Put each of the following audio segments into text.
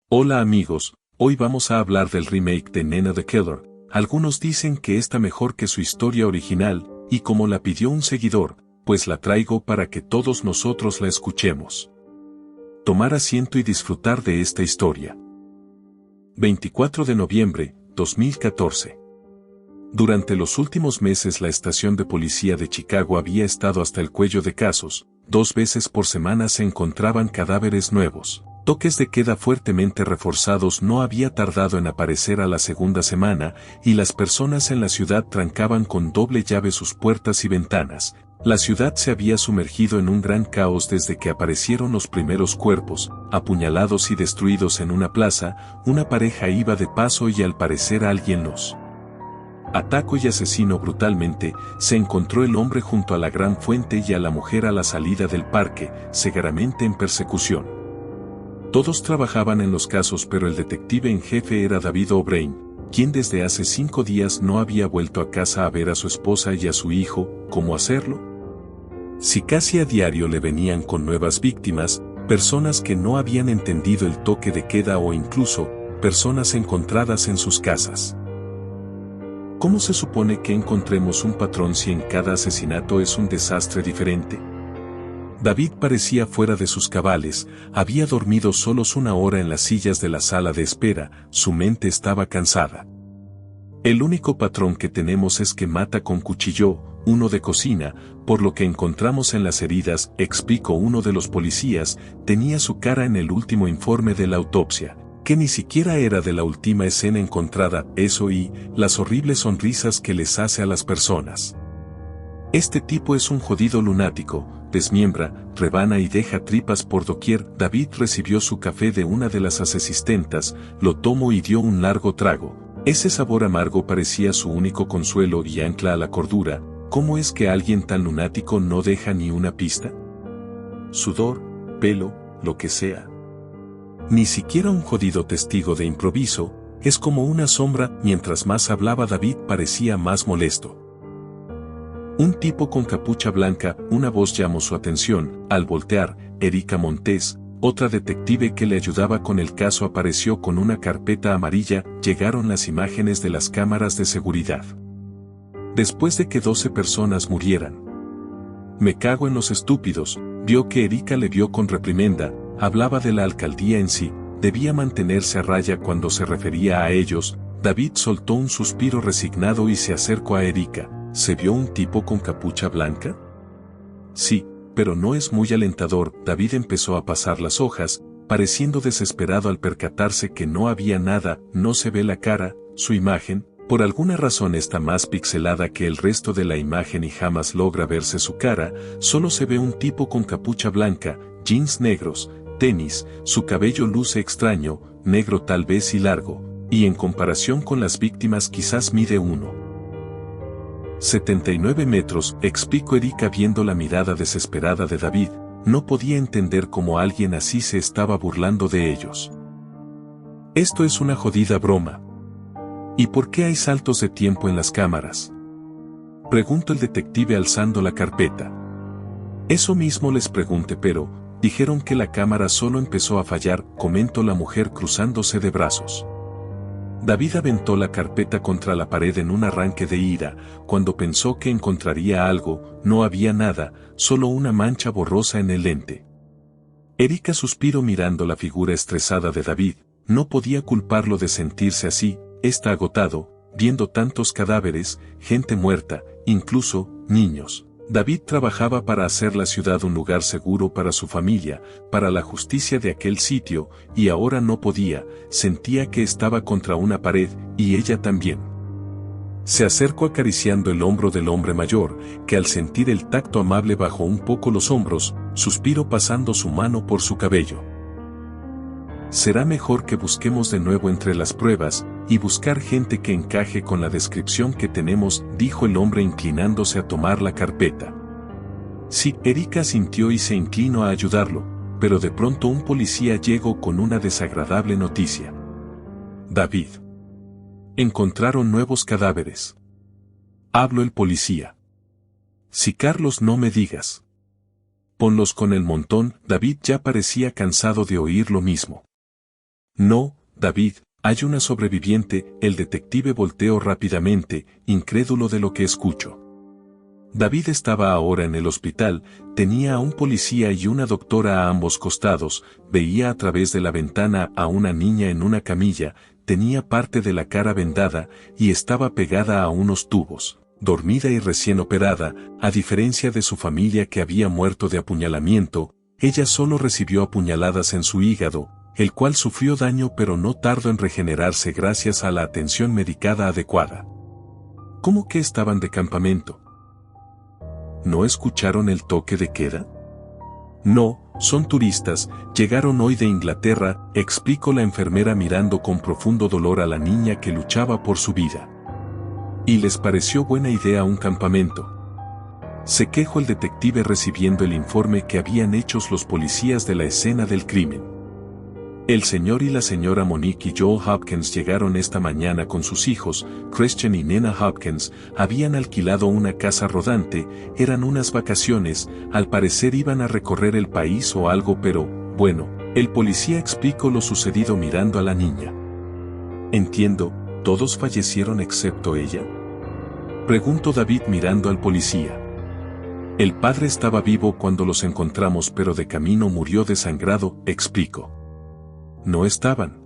Hola amigos, hoy vamos a hablar del remake de Nena the Killer. Algunos dicen que está mejor que su historia original, y como la pidió un seguidor, pues la traigo para que todos nosotros la escuchemos. Tomar asiento y disfrutar de esta historia. 24 de noviembre, 2014. Durante los últimos meses la estación de policía de Chicago había estado hasta el cuello de casos. 2 veces por semana se encontraban cadáveres nuevos. Toques de queda fuertemente reforzados no había tardado en aparecer a la segunda semana, y las personas en la ciudad trancaban con doble llave sus puertas y ventanas. La ciudad se había sumergido en un gran caos desde que aparecieron los primeros cuerpos, apuñalados y destruidos en una plaza. Una pareja iba de paso y al parecer alguien los atacó y asesinó brutalmente. Se encontró el hombre junto a la gran fuente y a la mujer a la salida del parque, seguramente en persecución. Todos trabajaban en los casos, pero el detective en jefe era David O'Brien, quien desde hace 5 días no había vuelto a casa a ver a su esposa y a su hijo. ¿Cómo hacerlo? Si casi a diario le venían con nuevas víctimas, personas que no habían entendido el toque de queda o incluso personas encontradas en sus casas. ¿Cómo se supone que encontremos un patrón si en cada asesinato es un desastre diferente? David parecía fuera de sus cabales, había dormido solos 1 hora en las sillas de la sala de espera, su mente estaba cansada. El único patrón que tenemos es que mata con cuchillo, uno de cocina, por lo que encontramos en las heridas, explicó uno de los policías. Tenía su cara en el último informe de la autopsia, que ni siquiera era de la última escena encontrada, eso y las horribles sonrisas que les hace a las personas. Este tipo es un jodido lunático, desmiembra, rebana y deja tripas por doquier. David recibió su café de una de las asistentas, lo tomó y dio un largo trago. Ese sabor amargo parecía su único consuelo y ancla a la cordura. ¿Cómo es que alguien tan lunático no deja ni una pista? Sudor, pelo, lo que sea. Ni siquiera un jodido testigo de improviso. Es como una sombra. Mientras más hablaba David parecía más molesto. Un tipo con capucha blanca, una voz llamó su atención. Al voltear, Erika Montes, otra detective que le ayudaba con el caso, apareció con una carpeta amarilla. Llegaron las imágenes de las cámaras de seguridad. Después de que 12 personas murieran. Me cago en los estúpidos. Vio que Erika le vio con reprimenda. Hablaba de la alcaldía en sí. Debía mantenerse a raya cuando se refería a ellos. David soltó un suspiro resignado y se acercó a Erika. ¿Se vio un tipo con capucha blanca? Sí, pero no es muy alentador. David empezó a pasar las hojas, pareciendo desesperado al percatarse que no había nada. No se ve la cara. Su imagen, por alguna razón, está más pixelada que el resto de la imagen y jamás logra verse su cara. Solo se ve un tipo con capucha blanca, jeans negros, tenis. Su cabello luce extraño, negro tal vez y largo, y en comparación con las víctimas quizás mide 1,79 metros, explicó Erika viendo la mirada desesperada de David. No podía entender cómo alguien así se estaba burlando de ellos. Esto es una jodida broma. ¿Y por qué hay saltos de tiempo en las cámaras? Preguntó el detective alzando la carpeta. Eso mismo les pregunté, pero dijeron que la cámara solo empezó a fallar, comentó la mujer cruzándose de brazos. David aventó la carpeta contra la pared en un arranque de ira. Cuando pensó que encontraría algo, no había nada, solo una mancha borrosa en el lente. Erika suspiró mirando la figura estresada de David. No podía culparlo de sentirse así. Está agotado, viendo tantos cadáveres, gente muerta, incluso niños. David trabajaba para hacer la ciudad un lugar seguro para su familia, para la justicia de aquel sitio, y ahora no podía. Sentía que estaba contra una pared, y ella también. Se acercó acariciando el hombro del hombre mayor, que al sentir el tacto amable bajó un poco los hombros, suspiró pasando su mano por su cabello. Será mejor que busquemos de nuevo entre las pruebas, y buscar gente que encaje con la descripción que tenemos, dijo el hombre inclinándose a tomar la carpeta. Sí, Erika sintió y se inclinó a ayudarlo, pero de pronto un policía llegó con una desagradable noticia. David. Encontraron nuevos cadáveres. Habló el policía. Sí, Carlos, no me digas. Ponlos con el montón. David ya parecía cansado de oír lo mismo. No, David, hay una sobreviviente. El detective volteó rápidamente, incrédulo de lo que escuchó. David estaba ahora en el hospital, tenía a un policía y una doctora a ambos costados, veía a través de la ventana a una niña en una camilla, tenía parte de la cara vendada y estaba pegada a unos tubos, dormida y recién operada. A diferencia de su familia que había muerto de apuñalamiento, ella solo recibió apuñaladas en su hígado, el cual sufrió daño pero no tardó en regenerarse gracias a la atención médica adecuada. ¿Cómo que estaban de campamento? ¿No escucharon el toque de queda? No, son turistas, llegaron hoy de Inglaterra, explicó la enfermera mirando con profundo dolor a la niña que luchaba por su vida. ¿Y les pareció buena idea un campamento? Se quejó el detective recibiendo el informe que habían hecho los policías de la escena del crimen. El señor y la señora Monique y Joel Hopkins llegaron esta mañana con sus hijos, Christian y Nina Hopkins, habían alquilado una casa rodante, eran unas vacaciones, al parecer iban a recorrer el país o algo pero, bueno, el policía explicó lo sucedido mirando a la niña. Entiendo, ¿todos fallecieron excepto ella? Preguntó David mirando al policía. El padre estaba vivo cuando los encontramos pero de camino murió desangrado, explicó. ¿No estaban?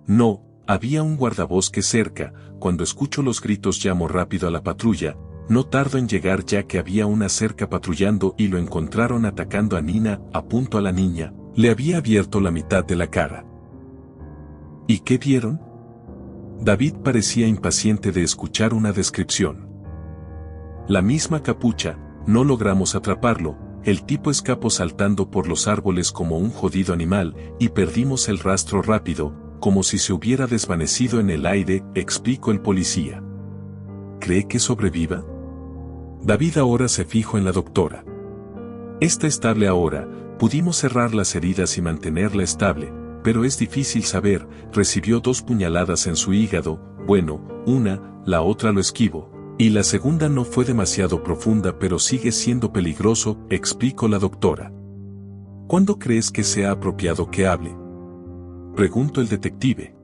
No, había un guardabosque cerca, cuando escucho los gritos llamo rápido a la patrulla, no tardo en llegar ya que había una cerca patrullando y lo encontraron atacando a Nina, apuntó a la niña, le había abierto la mitad de la cara. ¿Y qué vieron? David parecía impaciente de escuchar una descripción. La misma capucha, no logramos atraparlo. El tipo escapó saltando por los árboles como un jodido animal, y perdimos el rastro rápido, como si se hubiera desvanecido en el aire, explicó el policía. ¿Cree que sobreviva? David ahora se fijó en la doctora. Está estable ahora, pudimos cerrar las heridas y mantenerla estable, pero es difícil saber, recibió 2 puñaladas en su hígado, bueno, una, la otra lo esquivó. Y la segunda no fue demasiado profunda pero sigue siendo peligroso, explicó la doctora. ¿Cuándo crees que sea apropiado que hable? Preguntó el detective.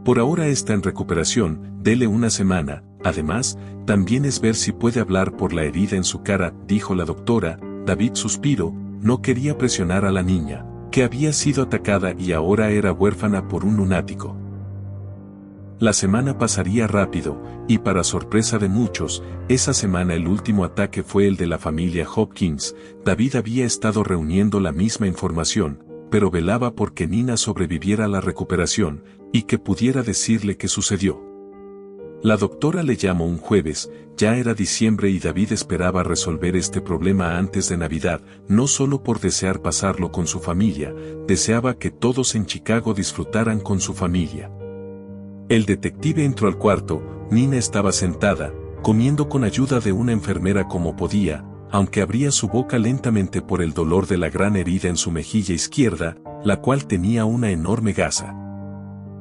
Por ahora está en recuperación, dele una semana, además, también es ver si puede hablar por la herida en su cara, dijo la doctora. David suspiró, no quería presionar a la niña, que había sido atacada y ahora era huérfana por un lunático. La semana pasaría rápido, y para sorpresa de muchos, esa semana el último ataque fue el de la familia Hopkins. David había estado reuniendo la misma información, pero velaba porque Nina sobreviviera a la recuperación, y que pudiera decirle qué sucedió. La doctora le llamó un jueves, ya era diciembre y David esperaba resolver este problema antes de Navidad, no solo por desear pasarlo con su familia, deseaba que todos en Chicago disfrutaran con su familia. El detective entró al cuarto, Nina estaba sentada, comiendo con ayuda de una enfermera como podía, aunque abría su boca lentamente por el dolor de la gran herida en su mejilla izquierda, la cual tenía una enorme gasa.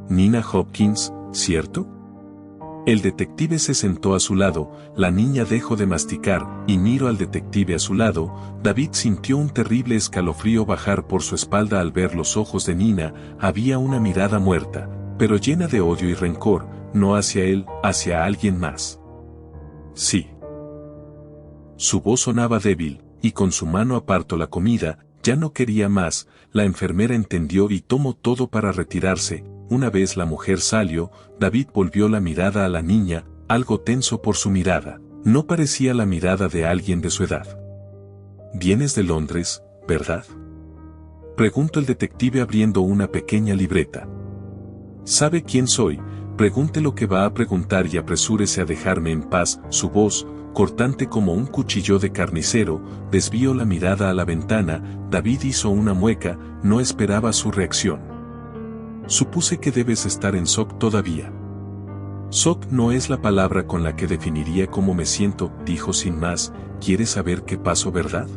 Nina Hopkins, ¿cierto? El detective se sentó a su lado, la niña dejó de masticar, y miró al detective a su lado. David sintió un terrible escalofrío bajar por su espalda al ver los ojos de Nina, había una mirada muerta, pero llena de odio y rencor, no hacia él, hacia alguien más. Sí. Su voz sonaba débil, y con su mano apartó la comida, ya no quería más, la enfermera entendió y tomó todo para retirarse. Una vez la mujer salió, David volvió la mirada a la niña, algo tenso por su mirada, no parecía la mirada de alguien de su edad. «¿Vienes de Londres, verdad?», preguntó el detective abriendo una pequeña libreta. «¿Sabe quién soy? Pregunte lo que va a preguntar y apresúrese a dejarme en paz». Su voz, cortante como un cuchillo de carnicero, desvió la mirada a la ventana. David hizo una mueca, no esperaba su reacción. «Supuse que debes estar en shock todavía». «Shock no es la palabra con la que definiría cómo me siento», dijo sin más. «¿Quieres saber qué pasó, verdad?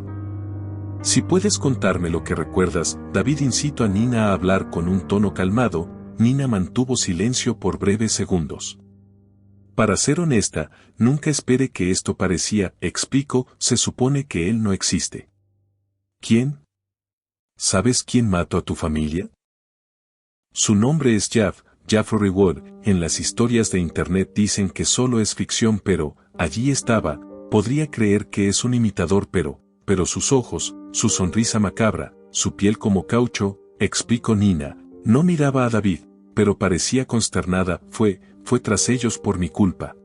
Si puedes contarme lo que recuerdas». David incitó a Nina a hablar con un tono calmado. Nina mantuvo silencio por breves segundos. «Para ser honesta, nunca esperé que esto parecía», explicó. «Se supone que él no existe». «¿Quién? ¿Sabes quién mató a tu familia?». Su nombre es Jeffrey Wood. En las historias de internet dicen que solo es ficción, pero allí estaba. Podría creer que es un imitador, pero sus ojos, su sonrisa macabra, su piel como caucho, explicó Nina. No miraba a David, pero parecía consternada. Fue tras ellos por mi culpa.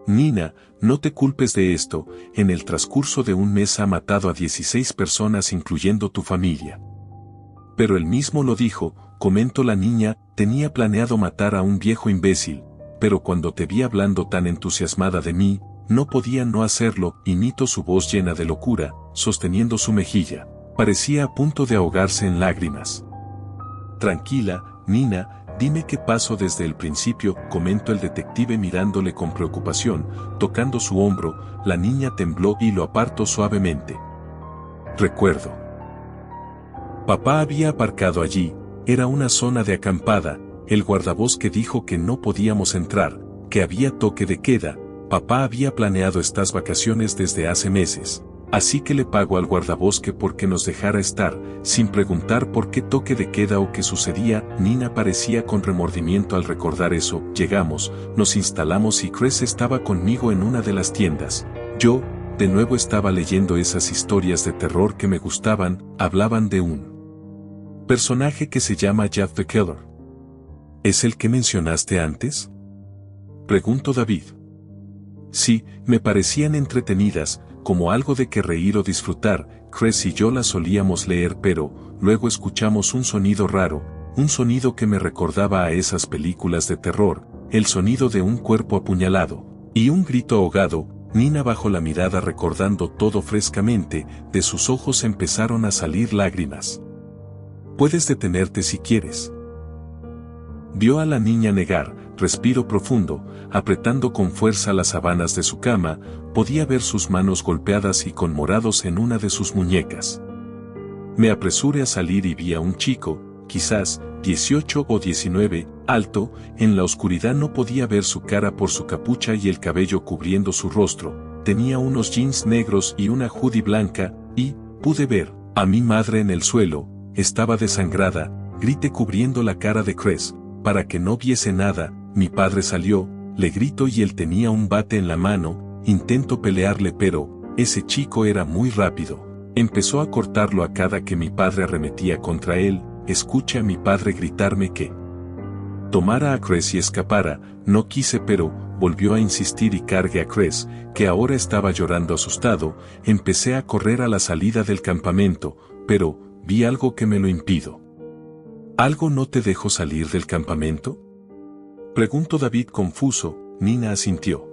Nina, no te culpes de esto. En el transcurso de un mes ha matado a 16 personas incluyendo tu familia. Pero él mismo lo dijo, comentó la niña. Tenía planeado matar a un viejo imbécil, pero cuando te vi hablando tan entusiasmada de mí, no podía no hacerlo. Imitó su voz llena de locura, sosteniendo su mejilla. Parecía a punto de ahogarse en lágrimas. Tranquila, Nina, dime qué pasó desde el principio, comentó el detective mirándole con preocupación, tocando su hombro. La niña tembló y lo apartó suavemente. Recuerdo. Papá había aparcado allí, era una zona de acampada. El guardabosque dijo que no podíamos entrar, que había toque de queda. Papá había planeado estas vacaciones desde hace meses. Así que le pagó al guardabosque porque nos dejara estar, sin preguntar por qué toque de queda o qué sucedía. Nina parecía con remordimiento al recordar eso. Llegamos, nos instalamos y Chris estaba conmigo en una de las tiendas. Yo, de nuevo estaba leyendo esas historias de terror que me gustaban. Hablaban de un personaje que se llama Jeff the Killer. ¿Es el que mencionaste antes?, preguntó David. Sí, me parecían entretenidas, como algo de que reír o disfrutar. Chris y yo las solíamos leer, pero luego escuchamos un sonido raro, un sonido que me recordaba a esas películas de terror, el sonido de un cuerpo apuñalado, y un grito ahogado. Nina bajó la mirada recordando todo frescamente. De sus ojos empezaron a salir lágrimas. Puedes detenerte si quieres. Vio a la niña negar, respiro profundo, apretando con fuerza las sábanas de su cama. Podía ver sus manos golpeadas y con morados en una de sus muñecas. Me apresuré a salir y vi a un chico, quizás 18 o 19, alto. En la oscuridad no podía ver su cara por su capucha y el cabello cubriendo su rostro. Tenía unos jeans negros y una hoodie blanca, y pude ver a mi madre en el suelo. Estaba desangrada. Grité cubriendo la cara de Chris, para que no viese nada. Mi padre salió, le gritó y él tenía un bate en la mano. Intentó pelearle, pero ese chico era muy rápido. Empezó a cortarlo a cada que mi padre arremetía contra él. Escuché a mi padre gritarme que tomara a Chris y escapara. No quise, pero volvió a insistir y cargué a Chris, que ahora estaba llorando asustado. Empecé a correr a la salida del campamento, pero vi algo que me lo impidió. ¿Algo no te dejó salir del campamento?, preguntó David confuso. Nina asintió.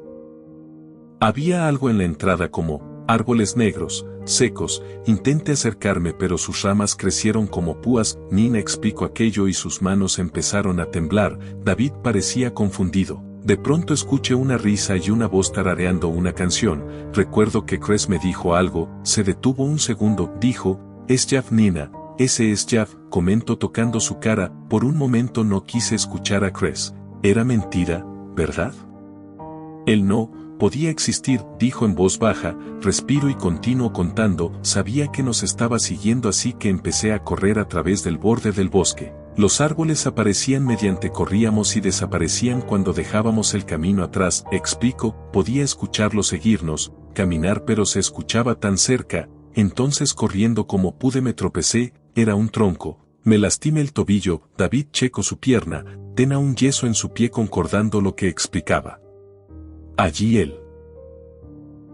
Había algo en la entrada, como árboles negros, secos. Intenté acercarme, pero sus ramas crecieron como púas. Nina explicó aquello y sus manos empezaron a temblar. David parecía confundido. De pronto escuché una risa y una voz tarareando una canción. Recuerdo que Chris me dijo algo. Se detuvo un segundo. Dijo, «Es Jeff, Nina, ese es Jeff», comentó tocando su cara. Por un momento no quise escuchar a Chris. Era mentira, ¿verdad? Él no podía existir, dijo en voz baja. Respiro y continuó contando. Sabía que nos estaba siguiendo, así que empecé a correr a través del borde del bosque. Los árboles aparecían mediante corríamos y desaparecían cuando dejábamos el camino atrás. Explico, podía escucharlo seguirnos, caminar, pero se escuchaba tan cerca. Entonces, corriendo como pude, me tropecé. Era un tronco. Me lastimé el tobillo. David checó su pierna. Tenía un yeso en su pie, concordando lo que explicaba. Allí él.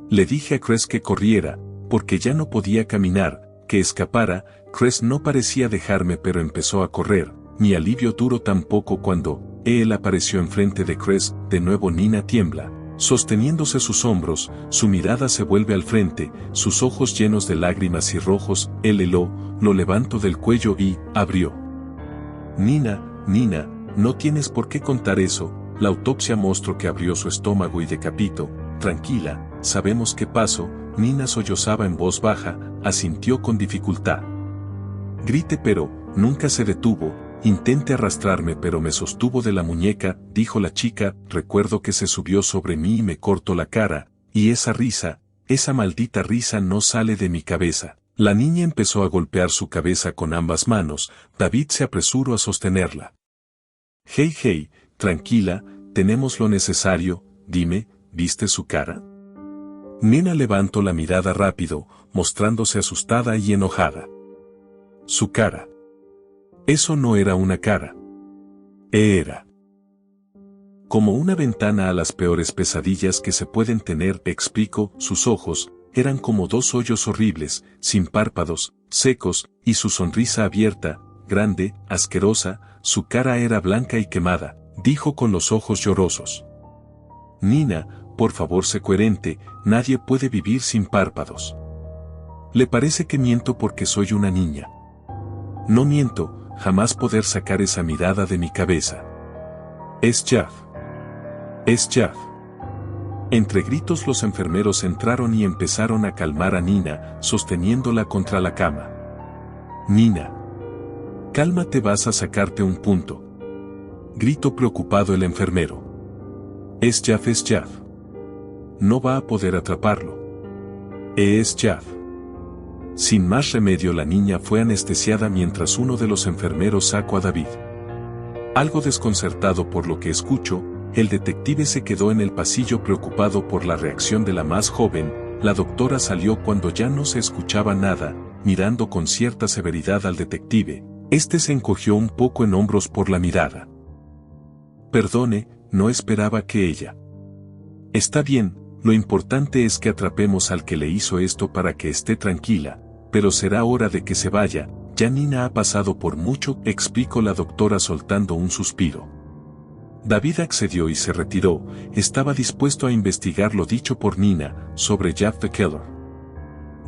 Le dije a Chris que corriera, porque ya no podía caminar, que escapara. Chris no parecía dejarme, pero empezó a correr. Mi alivio duró tan poco cuando él apareció enfrente de Chris. De nuevo Nina tiembla, sosteniéndose sus hombros. Su mirada se vuelve al frente, sus ojos llenos de lágrimas y rojos. Él lo levantó del cuello y abrió. Nina, no tienes por qué contar eso. La autopsia mostró que abrió su estómago y decapitó. Tranquila, sabemos qué pasó. Nina sollozaba en voz baja, asintió con dificultad. Grité, pero nunca se detuvo. Intenté arrastrarme, pero me sostuvo de la muñeca, dijo la chica. Recuerdo que se subió sobre mí y me cortó la cara, y esa risa, esa maldita risa no sale de mi cabeza. La niña empezó a golpear su cabeza con ambas manos. David se apresuró a sostenerla. Hey, hey, tranquila, tenemos lo necesario, dime, ¿viste su cara? Nina levantó la mirada rápido, mostrándose asustada y enojada. Su cara. Eso no era una cara. Era como una ventana a las peores pesadillas que se pueden tener, explicó. Sus ojos eran como dos hoyos horribles, sin párpados, secos, y su sonrisa abierta, grande, asquerosa. Su cara era blanca y quemada, dijo con los ojos llorosos. Nina, por favor, sé coherente, nadie puede vivir sin párpados. ¿Le parece que miento porque soy una niña? No miento, jamás poder sacar esa mirada de mi cabeza. Es Jeff. Es Jeff. Entre gritos los enfermeros entraron y empezaron a calmar a Nina, sosteniéndola contra la cama. Nina. Cálmate, vas a sacarte un punto. Gritó preocupado el enfermero. Es Jeff, es Jeff. No va a poder atraparlo. Es Jeff. Sin más remedio la niña fue anestesiada mientras uno de los enfermeros sacó a David. Algo desconcertado por lo que escuchó, el detective se quedó en el pasillo preocupado por la reacción de la más joven. La doctora salió cuando ya no se escuchaba nada, mirando con cierta severidad al detective. Este se encogió un poco en hombros por la mirada. Perdone, no esperaba que ella. Está bien, lo importante es que atrapemos al que le hizo esto para que esté tranquila, pero será hora de que se vaya, ya Nina ha pasado por mucho, explicó la doctora soltando un suspiro. David accedió y se retiró. Estaba dispuesto a investigar lo dicho por Nina sobre Jeff the Killer.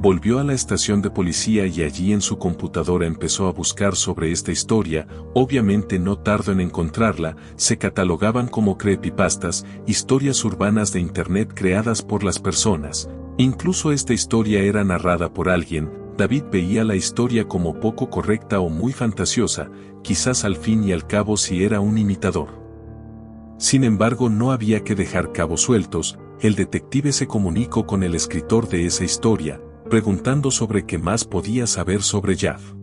Volvió a la estación de policía y allí en su computadora empezó a buscar sobre esta historia. Obviamente no tardó en encontrarla. Se catalogaban como creepypastas, historias urbanas de internet creadas por las personas. Incluso esta historia era narrada por alguien. David veía la historia como poco correcta o muy fantasiosa, quizás al fin y al cabo si era un imitador. Sin embargo, no había que dejar cabos sueltos. El detective se comunicó con el escritor de esa historia, preguntando sobre qué más podía saber sobre Jeff.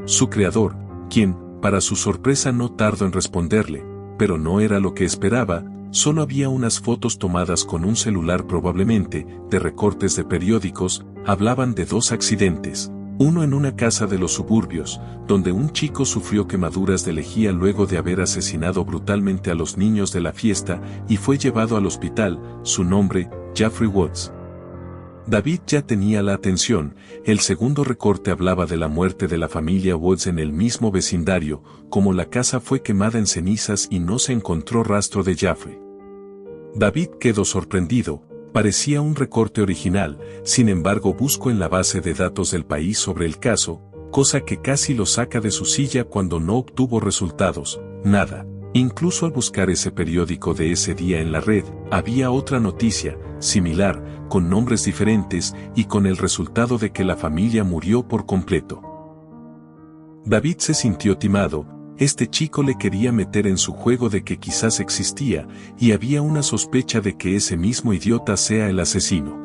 Su creador, quien, para su sorpresa, no tardó en responderle, pero no era lo que esperaba. Solo había unas fotos tomadas con un celular, probablemente de recortes de periódicos. Hablaban de dos accidentes. Uno en una casa de los suburbios, donde un chico sufrió quemaduras de lejía luego de haber asesinado brutalmente a los niños de la fiesta y fue llevado al hospital. Su nombre, Jeffrey Woods. David ya tenía la atención. El segundo recorte hablaba de la muerte de la familia Woods en el mismo vecindario, como la casa fue quemada en cenizas y no se encontró rastro de Jeffrey. David quedó sorprendido. Parecía un recorte original. Sin embargo, buscó en la base de datos del país sobre el caso, cosa que casi lo saca de su silla cuando no obtuvo resultados. Nada. Incluso al buscar ese periódico de ese día en la red, había otra noticia, similar, con nombres diferentes y con el resultado de que la familia murió por completo. David se sintió timado. Este chico le quería meter en su juego de que quizás existía, y había una sospecha de que ese mismo idiota sea el asesino.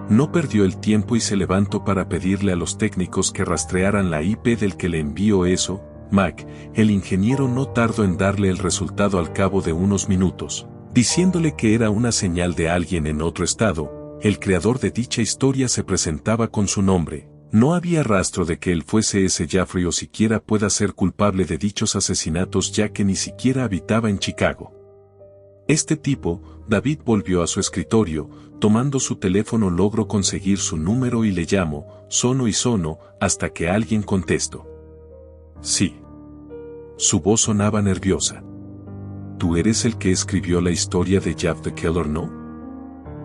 No perdió el tiempo y se levantó para pedirle a los técnicos que rastrearan la IP del que le envió eso. Mac, el ingeniero, no tardó en darle el resultado al cabo de unos minutos, diciéndole que era una señal de alguien en otro estado. El creador de dicha historia se presentaba con su nombre. No había rastro de que él fuese ese Jeffrey o siquiera pueda ser culpable de dichos asesinatos, ya que ni siquiera habitaba en Chicago. Este tipo, David volvió a su escritorio, tomando su teléfono logró conseguir su número y le llamó, sonó y sonó, hasta que alguien contestó. Sí. Su voz sonaba nerviosa. ¿Tú eres el que escribió la historia de Jeff the Killer, no?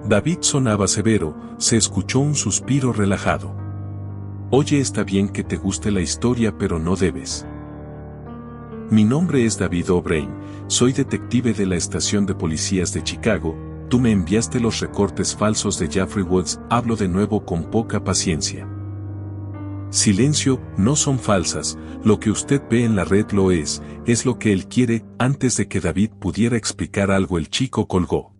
David sonaba severo, se escuchó un suspiro relajado. Oye, está bien que te guste la historia, pero no debes. Mi nombre es David O'Brien, soy detective de la estación de policías de Chicago. Tú me enviaste los recortes falsos de Jeffrey Woods. Hablo de nuevo con poca paciencia. Silencio, no son falsas, lo que usted ve en la red lo es lo que él quiere. Antes de que David pudiera explicar algo, el chico colgó.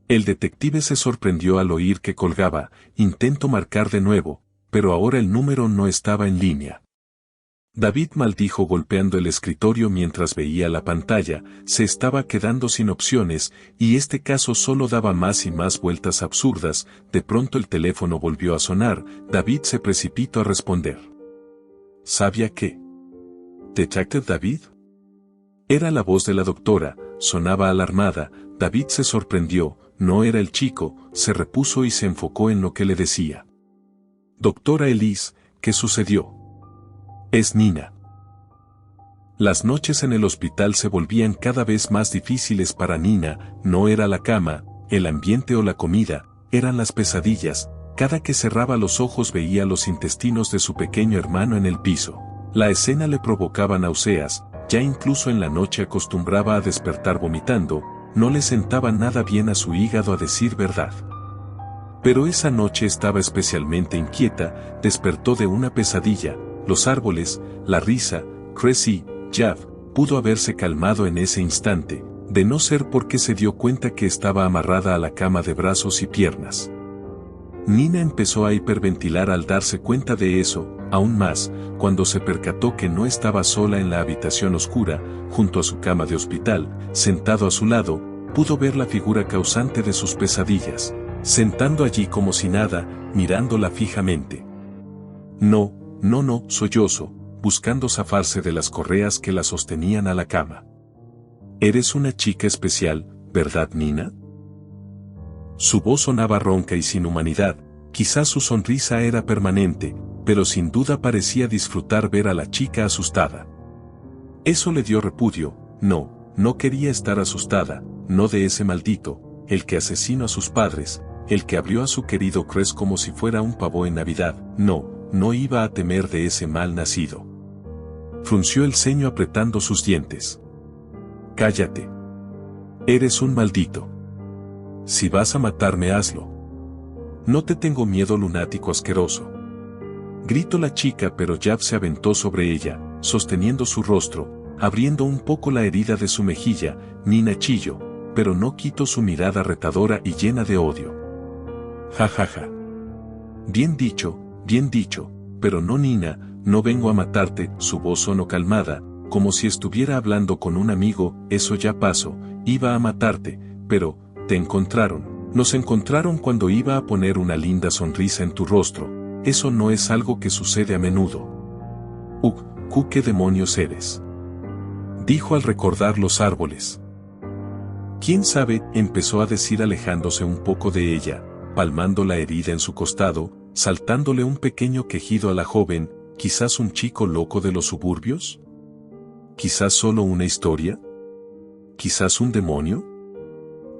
El detective se sorprendió al oír que colgaba, intentó marcar de nuevo, pero ahora el número no estaba en línea. David maldijo golpeando el escritorio mientras veía la pantalla, se estaba quedando sin opciones, y este caso solo daba más y más vueltas absurdas. De pronto el teléfono volvió a sonar, David se precipitó a responder. ¿Sabía qué? ¿Detective David? Era la voz de la doctora, sonaba alarmada. David se sorprendió, no era el chico, se repuso y se enfocó en lo que le decía. Doctora Elise, ¿qué sucedió? Es Nina. Las noches en el hospital se volvían cada vez más difíciles para Nina, no era la cama, el ambiente o la comida, eran las pesadillas. Cada que cerraba los ojos veía los intestinos de su pequeño hermano en el piso. La escena le provocaba náuseas, ya incluso en la noche acostumbraba a despertar vomitando, no le sentaba nada bien a su hígado a decir verdad. Pero esa noche estaba especialmente inquieta, despertó de una pesadilla. Los árboles, la risa, Cressy, Jav, pudo haberse calmado en ese instante, de no ser porque se dio cuenta que estaba amarrada a la cama de brazos y piernas. Nina empezó a hiperventilar al darse cuenta de eso, aún más, cuando se percató que no estaba sola en la habitación oscura, junto a su cama de hospital, sentado a su lado, pudo ver la figura causante de sus pesadillas, sentando allí como si nada, mirándola fijamente. No, sollozó, buscando zafarse de las correas que la sostenían a la cama. Eres una chica especial, ¿verdad, Nina? Su voz sonaba ronca y sin humanidad, quizás su sonrisa era permanente, pero sin duda parecía disfrutar ver a la chica asustada. Eso le dio repudio, no quería estar asustada, no de ese maldito, el que asesinó a sus padres, el que abrió a su querido Cress como si fuera un pavo en Navidad, no iba a temer de ese mal nacido. Frunció el ceño apretando sus dientes. Cállate. Eres un maldito. Si vas a matarme, hazlo. No te tengo miedo, lunático asqueroso. Gritó la chica, pero Jav se aventó sobre ella, sosteniendo su rostro, abriendo un poco la herida de su mejilla. Nina chilló, pero no quitó su mirada retadora y llena de odio. Ja. Bien dicho, pero no, Nina, no vengo a matarte. Su voz sonó calmada, como si estuviera hablando con un amigo. Eso ya pasó, iba a matarte, pero, te encontraron. Nos encontraron cuando iba a poner una linda sonrisa en tu rostro. Eso no es algo que sucede a menudo. ¿Qué demonios eres? Dijo al recordar los árboles. ¿Quién sabe? Empezó a decir alejándose un poco de ella, palmando la herida en su costado, saltándole un pequeño quejido a la joven. ¿Quizás un chico loco de los suburbios? ¿Quizás solo una historia? ¿Quizás un demonio?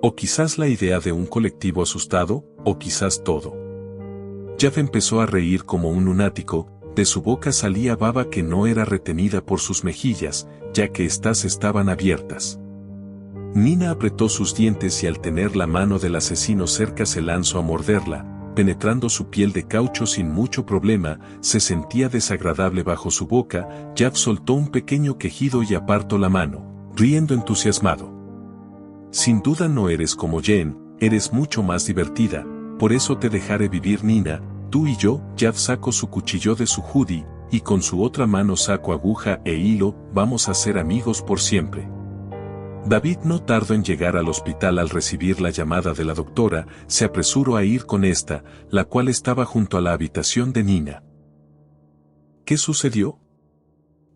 ¿O quizás la idea de un colectivo asustado? ¿O quizás todo? Jav empezó a reír como un lunático, de su boca salía baba que no era retenida por sus mejillas, ya que éstas estaban abiertas. Nina apretó sus dientes y al tener la mano del asesino cerca se lanzó a morderla, penetrando su piel de caucho sin mucho problema. Se sentía desagradable bajo su boca. Jav soltó un pequeño quejido y apartó la mano, riendo entusiasmado. Sin duda no eres como Jen, eres mucho más divertida, por eso te dejaré vivir, Nina, tú y yo. Jav sacó su cuchillo de su hoodie, y con su otra mano sacó aguja e hilo. Vamos a ser amigos por siempre. David no tardó en llegar al hospital. Al recibir la llamada de la doctora, se apresuró a ir con esta, la cual estaba junto a la habitación de Nina. ¿Qué sucedió?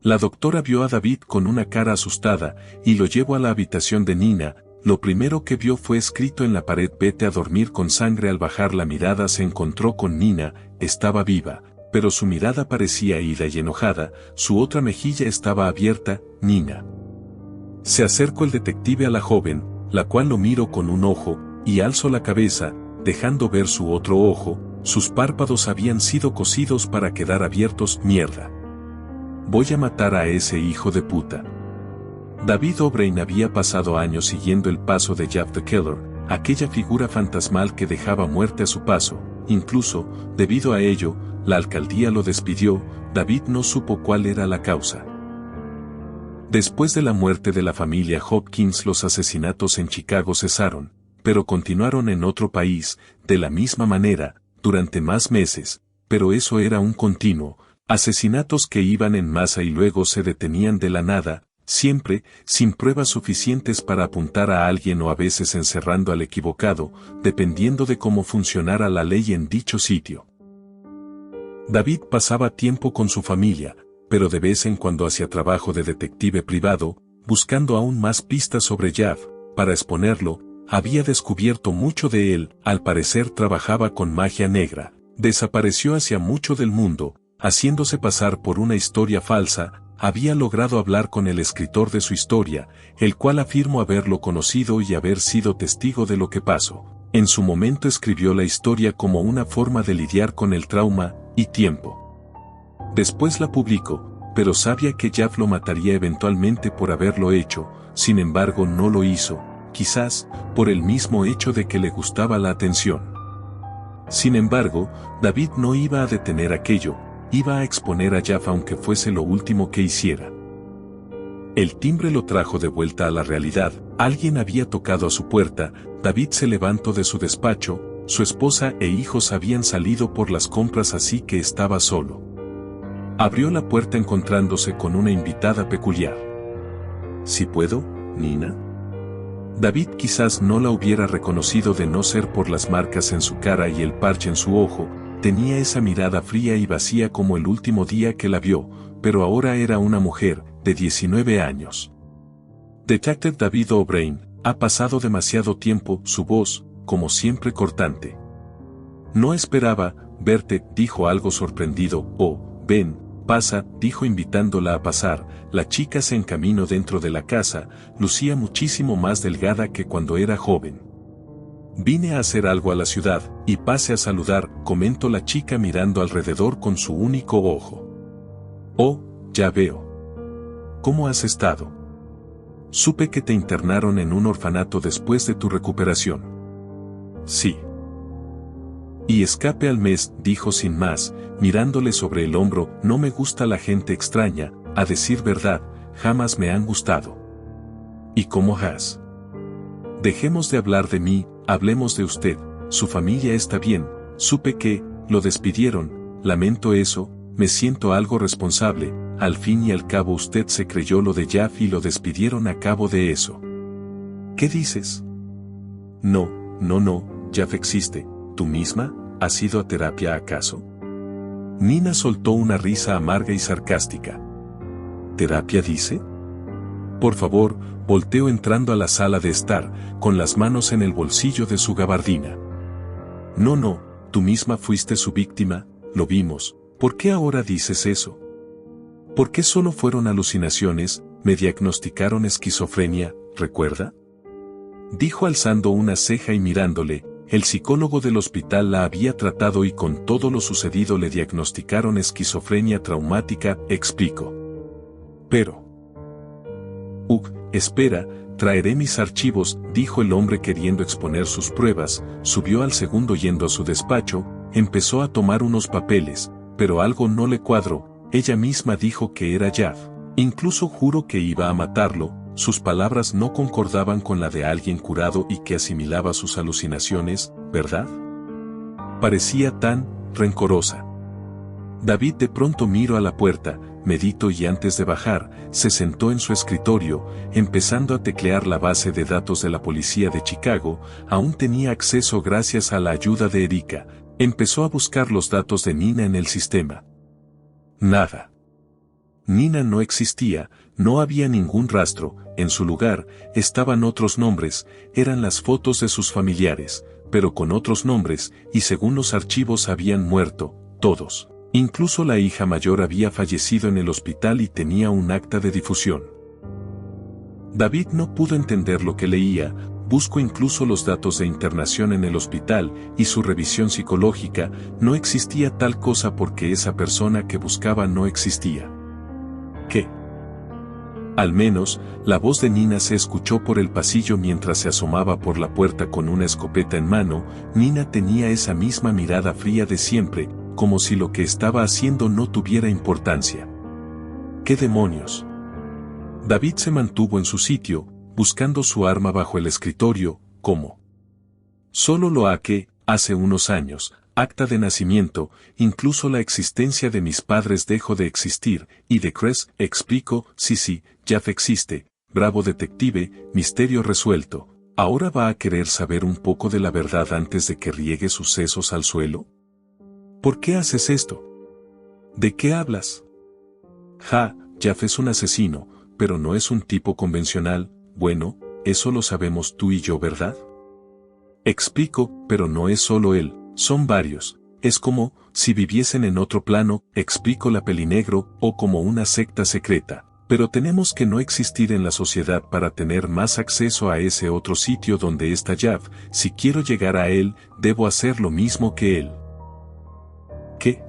La doctora vio a David con una cara asustada, y lo llevó a la habitación de Nina. Lo primero que vio fue escrito en la pared: vete a dormir con sangre. Al bajar la mirada se encontró con Nina, estaba viva, pero su mirada parecía ida y enojada, su otra mejilla estaba abierta. Nina. Se acercó el detective a la joven, la cual lo miró con un ojo, y alzó la cabeza, dejando ver su otro ojo. Sus párpados habían sido cosidos para quedar abiertos. Mierda. Voy a matar a ese hijo de puta. David O'Brien había pasado años siguiendo el paso de Jav the Killer, aquella figura fantasmal que dejaba muerte a su paso. Incluso, debido a ello, la alcaldía lo despidió. David no supo cuál era la causa. Después de la muerte de la familia Hopkins, los asesinatos en Chicago cesaron. pero continuaron en otro país, de la misma manera, durante más meses, pero eso era un continuo, asesinatos que iban en masa y luego se detenían de la nada, siempre, sin pruebas suficientes para apuntar a alguien o a veces encerrando al equivocado, dependiendo de cómo funcionara la ley en dicho sitio. David pasaba tiempo con su familia, pero de vez en cuando hacía trabajo de detective privado, buscando aún más pistas sobre Jav. Para exponerlo, había descubierto mucho de él, al parecer trabajaba con magia negra, desapareció hacia mucho del mundo, haciéndose pasar por una historia falsa, había logrado hablar con el escritor de su historia, el cual afirmó haberlo conocido y haber sido testigo de lo que pasó. En su momento escribió la historia como una forma de lidiar con el trauma y tiempo. Después la publicó, pero sabía que Jav lo mataría eventualmente por haberlo hecho, sin embargo no lo hizo, quizás, por el mismo hecho de que le gustaba la atención. Sin embargo, David no iba a detener aquello, iba a exponer a Jav aunque fuese lo último que hiciera. El timbre lo trajo de vuelta a la realidad, alguien había tocado a su puerta, David se levantó de su despacho, su esposa e hijos habían salido por las compras así que estaba solo. Abrió la puerta encontrándose con una invitada peculiar. ¿Sí puedo, Nina? David quizás no la hubiera reconocido de no ser por las marcas en su cara y el parche en su ojo, tenía esa mirada fría y vacía como el último día que la vio, pero ahora era una mujer, de 19 años. Detective David O'Brien, ha pasado demasiado tiempo, su voz, como siempre cortante. No esperaba verte, dijo algo sorprendido, ven, pasa, dijo invitándola a pasar, la chica se encaminó dentro de la casa, lucía muchísimo más delgada que cuando era joven. Vine a hacer algo a la ciudad, y pase a saludar, comentó la chica mirando alrededor con su único ojo. Oh, ya veo. ¿Cómo has estado? Supe que te internaron en un orfanato después de tu recuperación. Sí. Y escape al mes, dijo sin más, mirándole sobre el hombro, no me gusta la gente extraña, a decir verdad, jamás me han gustado. ¿Y cómo has? Dejemos de hablar de mí, hablemos de usted, su familia está bien, supe que, lo despidieron, lamento eso, me siento algo responsable, al fin y al cabo usted se creyó lo de Jav y lo despidieron a cabo de eso. ¿Qué dices? No, Jav existe. ¿Tú misma? ¿Has ido a terapia acaso? Nina soltó una risa amarga y sarcástica. ¿Terapia dice? Por favor, volteó entrando a la sala de estar, con las manos en el bolsillo de su gabardina. No, tú misma fuiste su víctima, lo vimos, ¿por qué ahora dices eso? ¿Por qué solo fueron alucinaciones? Me diagnosticaron esquizofrenia, ¿recuerda? Dijo alzando una ceja y mirándole. El psicólogo del hospital la había tratado y con todo lo sucedido le diagnosticaron esquizofrenia traumática, explicó. Pero... espera, traeré mis archivos, dijo el hombre queriendo exponer sus pruebas, subió al segundo yendo a su despacho, empezó a tomar unos papeles, pero algo no le cuadró, ella misma dijo que era Jav, incluso juró que iba a matarlo. Sus palabras no concordaban con la de alguien curado y que asimilaba sus alucinaciones, ¿verdad? Parecía tan rencorosa. David de pronto miró a la puerta, meditó y antes de bajar, se sentó en su escritorio, empezando a teclear la base de datos de la policía de Chicago, aún tenía acceso gracias a la ayuda de Erika, empezó a buscar los datos de Nina en el sistema. Nada. Nina no existía, no había ningún rastro, en su lugar, estaban otros nombres, eran las fotos de sus familiares, pero con otros nombres, y según los archivos habían muerto, todos. Incluso la hija mayor había fallecido en el hospital y tenía un acta de difusión. David no pudo entender lo que leía, buscó incluso los datos de internación en el hospital, y su revisión psicológica, no existía tal cosa porque esa persona que buscaba no existía. ¿Qué? Al menos, la voz de Nina se escuchó por el pasillo mientras se asomaba por la puerta con una escopeta en mano. Nina tenía esa misma mirada fría de siempre, como si lo que estaba haciendo no tuviera importancia. ¿Qué demonios? David se mantuvo en su sitio, buscando su arma bajo el escritorio, ¿cómo? Solo lo ha que, hace unos años, acta de nacimiento, incluso la existencia de mis padres dejó de existir, y de Cress, explico, sí, Jaff existe, bravo detective, misterio resuelto. ¿Ahora va a querer saber un poco de la verdad antes de que riegue sus sesos al suelo? ¿Por qué haces esto? ¿De qué hablas? Jaff es un asesino, pero no es un tipo convencional. Bueno, eso lo sabemos tú y yo, ¿verdad? Explico, pero no es solo él, son varios. Es como, si viviesen en otro plano, explico la pelinegro, o como una secta secreta. Pero tenemos que no existir en la sociedad para tener más acceso a ese otro sitio donde está Jaff. Si quiero llegar a él, debo hacer lo mismo que él. ¿Qué?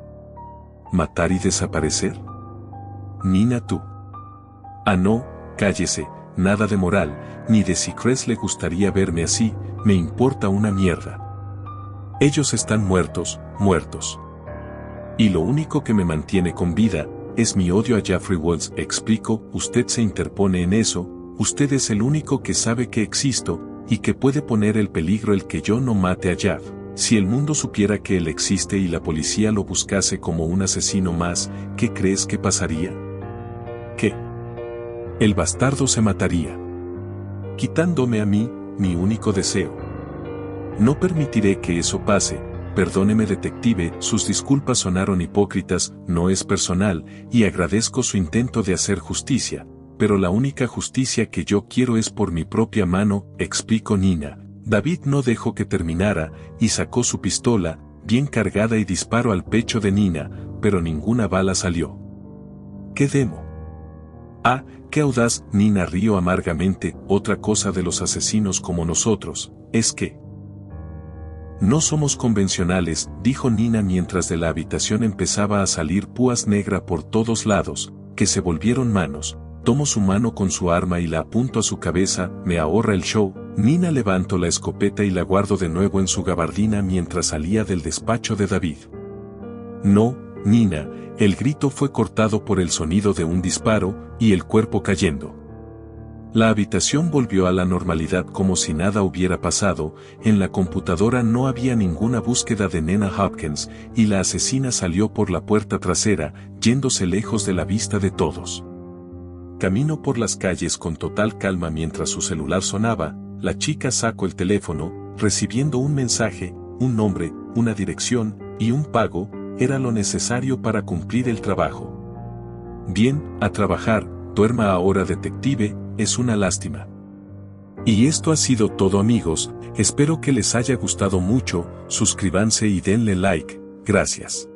¿Matar y desaparecer? Nina, tú. Ah, no, cállese, nada de moral, ni de si Cress le gustaría verme así, me importa una mierda. Ellos están muertos. Y lo único que me mantiene con vida, es mi odio a Jeffrey Walls. Explico, usted se interpone en eso, usted es el único que sabe que existo, y que puede poner en peligro el que yo no mate a Jaff. Si el mundo supiera que él existe y la policía lo buscase como un asesino más, ¿qué crees que pasaría? ¿Qué? El bastardo se mataría. Quitándome a mí, mi único deseo. No permitiré que eso pase. Perdóneme detective, sus disculpas sonaron hipócritas, no es personal, y agradezco su intento de hacer justicia, pero la única justicia que yo quiero es por mi propia mano, explicó Nina. David no dejó que terminara, y sacó su pistola, bien cargada y disparó al pecho de Nina, pero ninguna bala salió. ¿Qué demo? Ah, qué audaz, Nina rió amargamente. Otra cosa de los asesinos como nosotros, es que no somos convencionales, dijo Nina mientras de la habitación empezaba a salir púas negra por todos lados, que se volvieron manos. Tomo su mano con su arma y la apunto a su cabeza, me ahorra el show. Nina levantó la escopeta y la guardó de nuevo en su gabardina mientras salía del despacho de David. No, Nina, el grito fue cortado por el sonido de un disparo, y el cuerpo cayendo. La habitación volvió a la normalidad como si nada hubiera pasado. En la computadora no había ninguna búsqueda de Nina Hopkins, y la asesina salió por la puerta trasera, yéndose lejos de la vista de todos. Caminó por las calles con total calma mientras su celular sonaba. La chica sacó el teléfono, recibiendo un mensaje, un nombre, una dirección, y un pago, era lo necesario para cumplir el trabajo. Bien, a trabajar, duerma ahora detective, es una lástima. Y esto ha sido todo amigos, espero que les haya gustado mucho, suscríbanse y denle like, gracias.